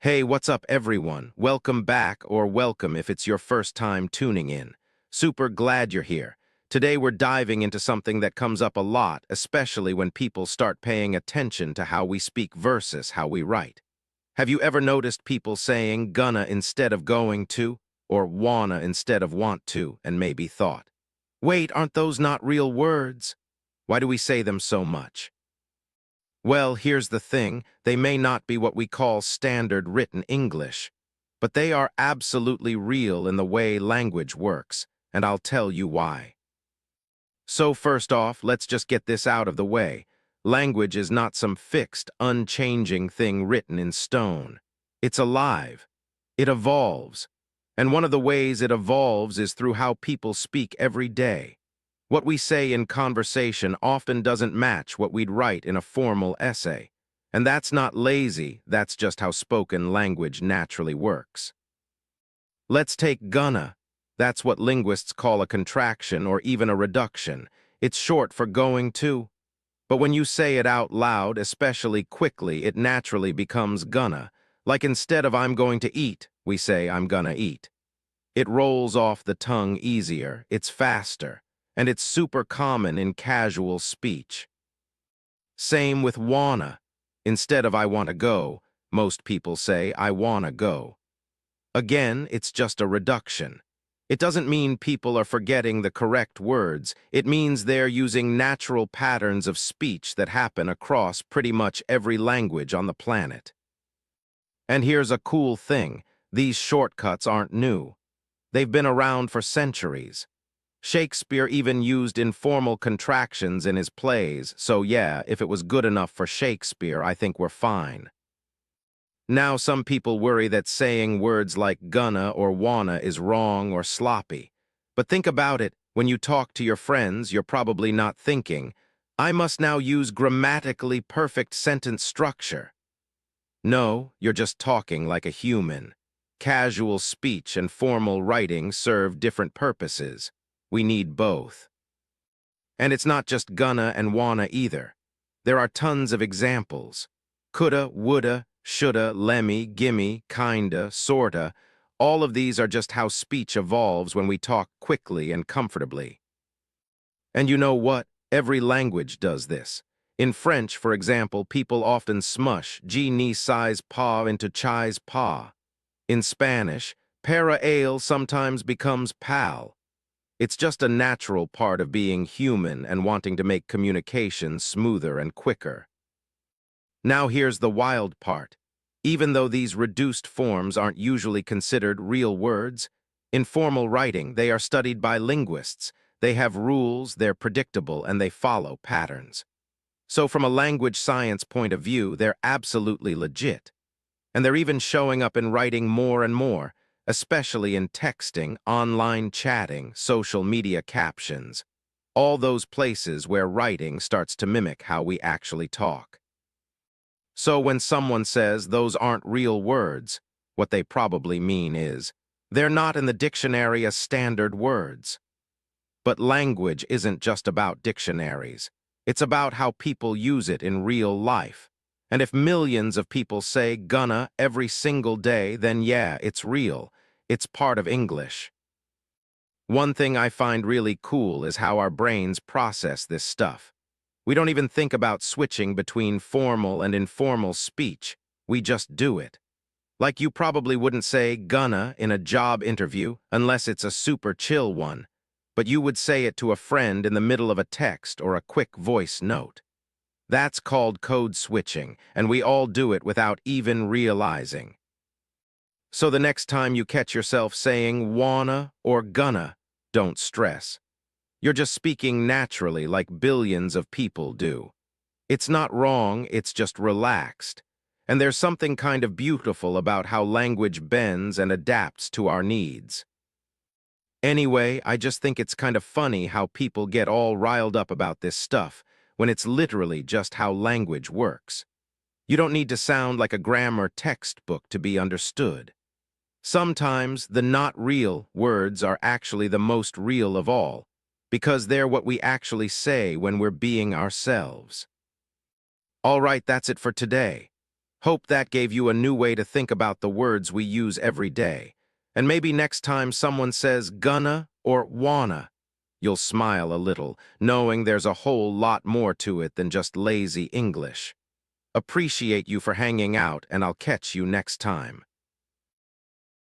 Hey, what's up, everyone? Welcome back, or welcome if it's your first time tuning in. Super glad you're here. Today we're diving into something that comes up a lot, especially when people start paying attention to how we speak versus how we write. Have you ever noticed people saying gonna instead of going to, or wanna instead of want to, and maybe thought, wait, aren't those not real words? Why do we say them so much? Well, here's the thing, they may not be what we call standard written English, but they are absolutely real in the way language works, and I'll tell you why. So first off, let's just get this out of the way. Language is not some fixed, unchanging thing written in stone. It's alive. It evolves. And one of the ways it evolves is through how people speak every day. What we say in conversation often doesn't match what we'd write in a formal essay. And that's not lazy, that's just how spoken language naturally works. Let's take gonna. That's what linguists call a contraction or even a reduction. It's short for going to. But when you say it out loud, especially quickly, it naturally becomes gonna. Like instead of I'm going to eat, we say I'm gonna eat. It rolls off the tongue easier, it's faster, and it's super common in casual speech. Same with wanna. Instead of I want to go, most people say I wanna go. Again, it's just a reduction. It doesn't mean people are forgetting the correct words. It means they're using natural patterns of speech that happen across pretty much every language on the planet. And here's a cool thing. These shortcuts aren't new. They've been around for centuries. Shakespeare even used informal contractions in his plays, so yeah, if it was good enough for Shakespeare, I think we're fine. Now some people worry that saying words like gonna or wanna is wrong or sloppy. But think about it, when you talk to your friends, you're probably not thinking, I must now use grammatically perfect sentence structure. No, you're just talking like a human. Casual speech and formal writing serve different purposes. We need both. And it's not just gonna and wanna either. There are tons of examples. Coulda, woulda, shoulda, lemmy, gimme, kinda, sorta. All of these are just how speech evolves when we talk quickly and comfortably. And you know what? Every language does this. In French, for example, people often smush ji ni sais pas into chais pas. In Spanish, para ale sometimes becomes pal. It's just a natural part of being human and wanting to make communication smoother and quicker. Now here's the wild part. Even though these reduced forms aren't usually considered real words, in formal writing they are studied by linguists. They have rules, they're predictable, and they follow patterns. So from a language science point of view, they're absolutely legit. And they're even showing up in writing more and more, especially in texting, online chatting, social media captions, all those places where writing starts to mimic how we actually talk. So when someone says those aren't real words, what they probably mean is, they're not in the dictionary as standard words. But language isn't just about dictionaries. It's about how people use it in real life. And if millions of people say gonna every single day, then yeah, it's real. It's part of English. One thing I find really cool is how our brains process this stuff. We don't even think about switching between formal and informal speech. We just do it. Like you probably wouldn't say gonna in a job interview unless it's a super chill one, but you would say it to a friend in the middle of a text or a quick voice note. That's called code switching, and we all do it without even realizing. So the next time you catch yourself saying wanna or gonna, don't stress. You're just speaking naturally like billions of people do. It's not wrong, it's just relaxed. And there's something kind of beautiful about how language bends and adapts to our needs. Anyway, I just think it's kind of funny how people get all riled up about this stuff when it's literally just how language works. You don't need to sound like a grammar textbook to be understood. Sometimes the not real words are actually the most real of all, because they're what we actually say when we're being ourselves. All right, that's it for today. Hope that gave you a new way to think about the words we use every day. And maybe next time someone says gonna or wanna, you'll smile a little, knowing there's a whole lot more to it than just lazy English. Appreciate you for hanging out, and I'll catch you next time.